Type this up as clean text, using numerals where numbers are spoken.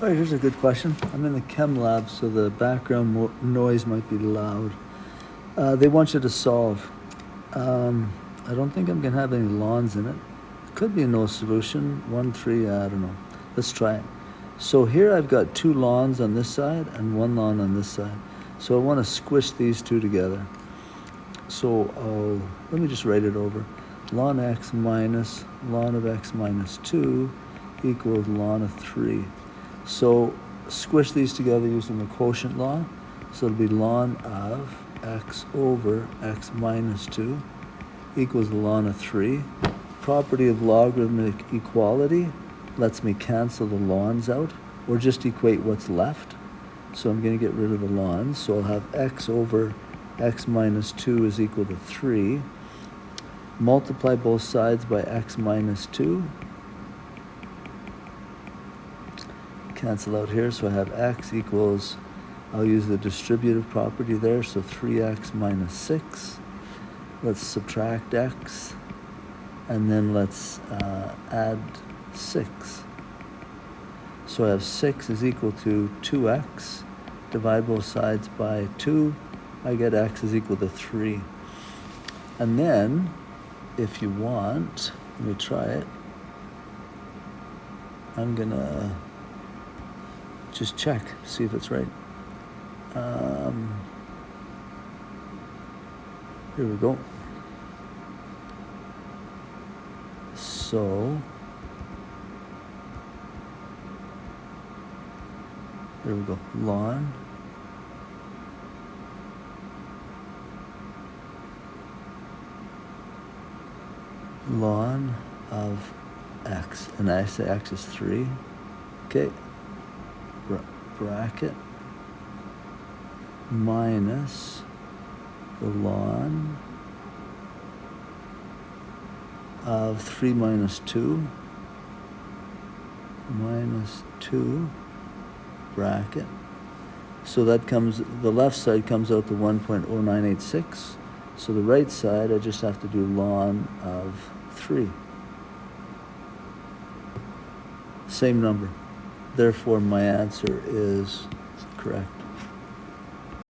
All right, here's a good question. I'm in the chem lab, so the background noise might be loud. They want you to solve. I don't think I'm going to have any lawns in it. Could be no solution. 1, 3, I don't know. Let's try it. So here I've got 2 lawns on this side and 1 lawn on this side. So I want to squish these 2 together. So let me just write it over. Ln x minus ln of x minus 2 equals ln of 3. So squish these together using the quotient law. So it'll be ln of x over x minus 2 equals the ln of 3. Property of logarithmic equality lets me cancel the lns out or just equate what's left. So I'm going to get rid of the lns. So I'll have x over x minus 2 is equal to 3. Multiply both sides by x minus 2. Cancel out here, so I have x equals, I'll use the distributive property there, so 3x minus 6. Let's subtract x, and then let's add 6. So I have 6 is equal to 2x. Divide both sides by 2. I get x is equal to 3. And then, if you want, let me try it. I'm going to just check, see if it's right. Here we go. So, here we go. Ln of x, and I say x is 3. Okay. Bracket minus the ln of 3 minus 2 minus 2 bracket. So that comes, the left side comes out to 1.0986. So the right side, I just have to do ln of 3. Same number. Therefore, my answer is correct.